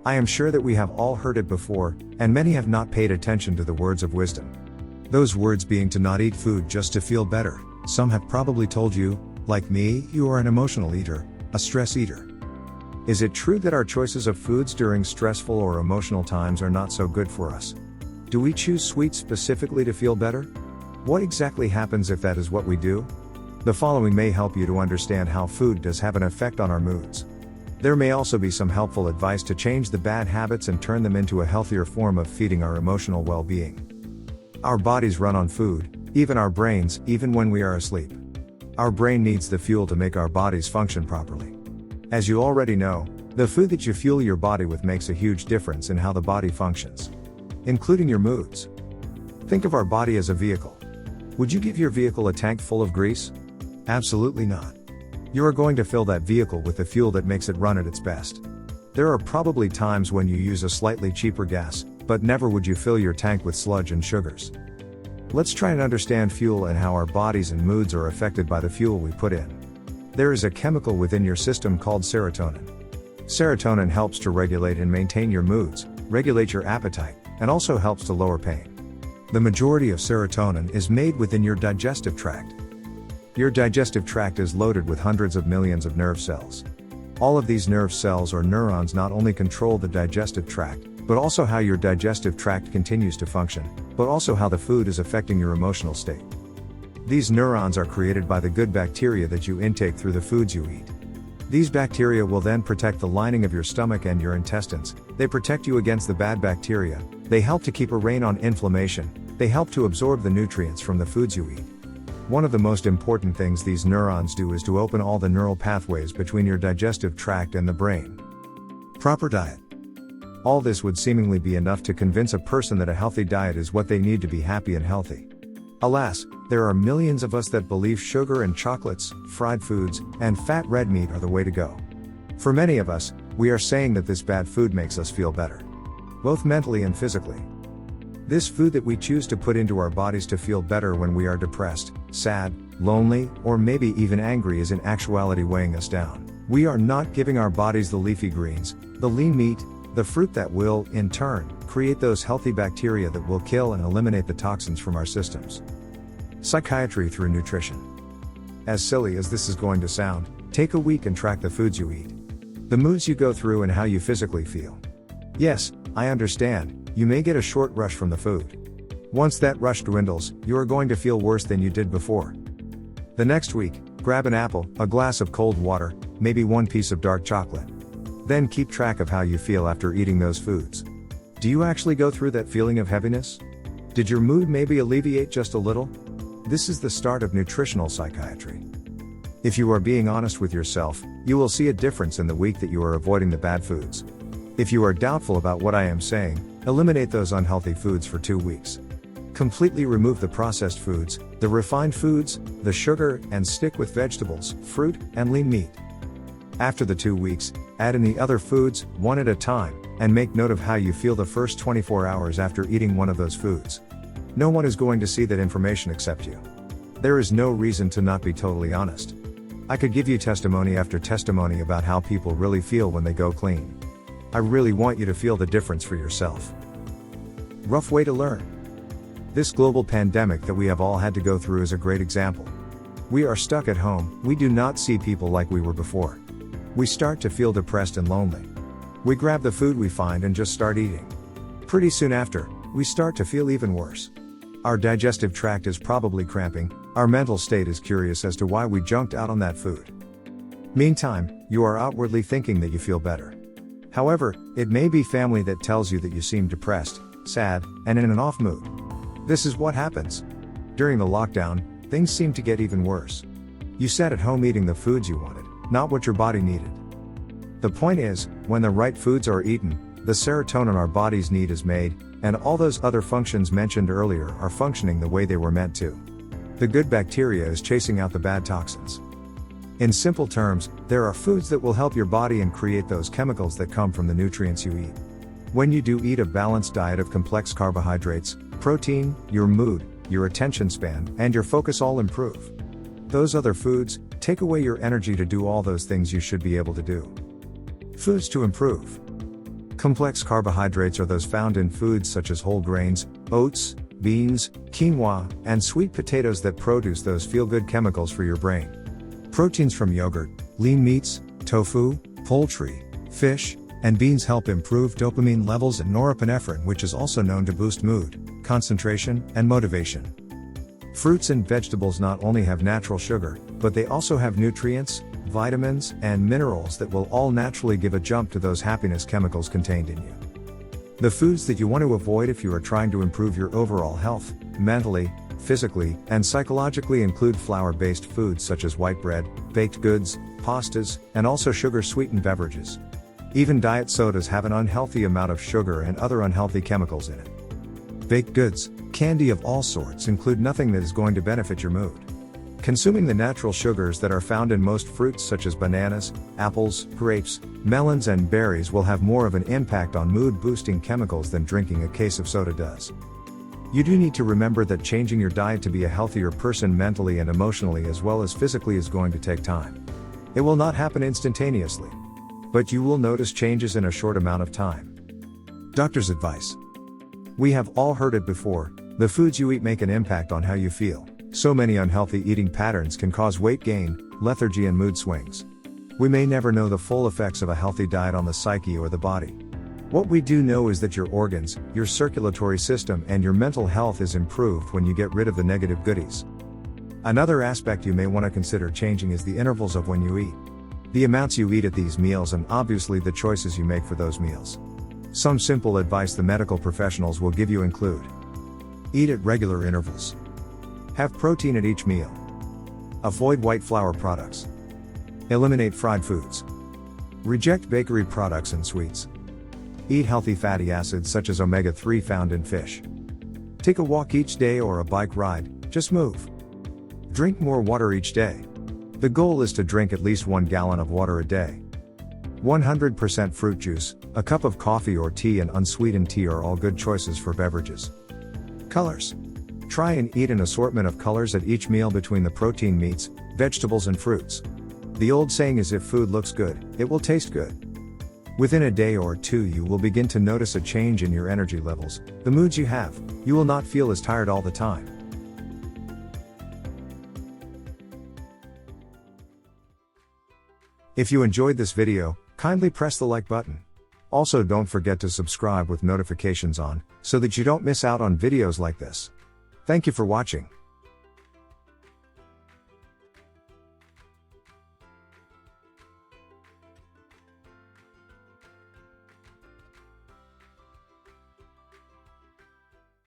I am sure that we have all heard it before, and many have not paid attention to the words of wisdom. Those words being to not eat food just to feel better. Some have probably told you, like me, you are an emotional eater, a stress eater. Is it true that our choices of foods during stressful or emotional times are not so good for us? Do we choose sweets specifically to feel better? What exactly happens if that is what we do? The following may help you to understand how food does have an effect on our moods. There may also be some helpful advice to change the bad habits and turn them into a healthier form of feeding our emotional well-being. Our bodies run on food, even our brains, even when we are asleep. Our brain needs the fuel to make our bodies function properly. As you already know, the food that you fuel your body with makes a huge difference in how the body functions, including your moods. Think of our body as a vehicle. Would you give your vehicle a tank full of grease? Absolutely not. You are going to fill that vehicle with the fuel that makes it run at its best. There are probably times when you use a slightly cheaper gas, but never would you fill your tank with sludge and sugars. Let's try and understand fuel and how our bodies and moods are affected by the fuel we put in. There is a chemical within your system called serotonin. Serotonin helps to regulate and maintain your moods, regulate your appetite, and also helps to lower pain. The majority of serotonin is made within your digestive tract. Your digestive tract is loaded with hundreds of millions of nerve cells. All of these nerve cells or neurons not only control the digestive tract, but also how your digestive tract continues to function, but also how the food is affecting your emotional state. These neurons are created by the good bacteria that you intake through the foods you eat. These bacteria will then protect the lining of your stomach and your intestines. They protect you against the bad bacteria. They help to keep a rein on inflammation. They help to absorb the nutrients from the foods you eat. One of the most important things these neurons do is to open all the neural pathways between your digestive tract and the brain. Proper diet. All this would seemingly be enough to convince a person that a healthy diet is what they need to be happy and healthy. Alas, there are millions of us that believe sugar and chocolates, fried foods, and fat red meat are the way to go. For many of us, we are saying that this bad food makes us feel better, both mentally and physically. This food that we choose to put into our bodies to feel better when we are depressed, sad, lonely, or maybe even angry is in actuality weighing us down. We are not giving our bodies the leafy greens, the lean meat, the fruit that will, in turn, create those healthy bacteria that will kill and eliminate the toxins from our systems. Psychiatry through nutrition. As silly as this is going to sound, take a week and track the foods you eat, the moods you go through and how you physically feel. Yes, I understand. You may get a short rush from the food. Once that rush dwindles, you are going to feel worse than you did before. The next week, grab an apple, a glass of cold water, maybe one piece of dark chocolate. Then keep track of how you feel after eating those foods. Do you actually go through that feeling of heaviness? Did your mood maybe alleviate just a little? This is the start of nutritional psychiatry. If you are being honest with yourself, you will see a difference in the week that you are avoiding the bad foods. If you are doubtful about what I am saying, eliminate those unhealthy foods for 2 weeks. Completely remove the processed foods, the refined foods, the sugar, and stick with vegetables, fruit, and lean meat. After the 2 weeks, add in the other foods, one at a time, and make note of how you feel the first 24 hours after eating one of those foods. No one is going to see that information except you. There is no reason to not be totally honest. I could give you testimony after testimony about how people really feel when they go clean. I really want you to feel the difference for yourself. Rough way to learn. This global pandemic that we have all had to go through is a great example. We are stuck at home, we do not see people like we were before. We start to feel depressed and lonely. We grab the food we find and just start eating. Pretty soon after, we start to feel even worse. Our digestive tract is probably cramping, our mental state is curious as to why we junked out on that food. Meantime, you are outwardly thinking that you feel better. However, it may be family that tells you that you seem depressed, sad, and in an off mood. This is what happens. During the lockdown, things seemed to get even worse. You sat at home eating the foods you wanted, not what your body needed. The point is, when the right foods are eaten, the serotonin our bodies need is made, and all those other functions mentioned earlier are functioning the way they were meant to. The good bacteria is chasing out the bad toxins. In simple terms, there are foods that will help your body and create those chemicals that come from the nutrients you eat. When you do eat a balanced diet of complex carbohydrates, protein, your mood, your attention span, and your focus all improve. Those other foods take away your energy to do all those things you should be able to do. Foods to improve. Complex carbohydrates are those found in foods such as whole grains, oats, beans, quinoa, and sweet potatoes that produce those feel-good chemicals for your brain. Proteins from yogurt, lean meats, tofu, poultry, fish, and beans help improve dopamine levels and norepinephrine, which is also known to boost mood, concentration, and motivation. Fruits and vegetables not only have natural sugar, but they also have nutrients, vitamins, and minerals that will all naturally give a jump to those happiness chemicals contained in you. The foods that you want to avoid if you are trying to improve your overall health, mentally, physically, and psychologically include flour-based foods such as white bread, baked goods, pastas, and also sugar-sweetened beverages. Even diet sodas have an unhealthy amount of sugar and other unhealthy chemicals in it. Baked goods, candy of all sorts include nothing that is going to benefit your mood. Consuming the natural sugars that are found in most fruits such as bananas, apples, grapes, melons and berries will have more of an impact on mood-boosting chemicals than drinking a case of soda does. You do need to remember that changing your diet to be a healthier person mentally and emotionally as well as physically is going to take time. It will not happen instantaneously. But you will notice changes in a short amount of time. Doctor's advice. We have all heard it before, the foods you eat make an impact on how you feel. So many unhealthy eating patterns can cause weight gain, lethargy and mood swings. We may never know the full effects of a healthy diet on the psyche or the body. What we do know is that your organs, your circulatory system and your mental health is improved when you get rid of the negative goodies. Another aspect you may want to consider changing is the intervals of when you eat. The amounts you eat at these meals and obviously the choices you make for those meals. Some simple advice the medical professionals will give you include: eat at regular intervals. Have protein at each meal. Avoid white flour products. Eliminate fried foods. Reject bakery products and sweets. Eat healthy fatty acids such as omega-3 found in fish. Take a walk each day or a bike ride, just move. Drink more water each day. The goal is to drink at least 1 gallon of water a day. 100% fruit juice, a cup of coffee or tea and unsweetened tea are all good choices for beverages. Colors. Try and eat an assortment of colors at each meal between the protein meats, vegetables and fruits. The old saying is if food looks good, it will taste good. Within a day or two you will begin to notice a change in your energy levels, the moods you have, you will not feel as tired all the time. If you enjoyed this video, kindly press the like button. Also don't forget to subscribe with notifications on, so that you don't miss out on videos like this. Thank you for watching.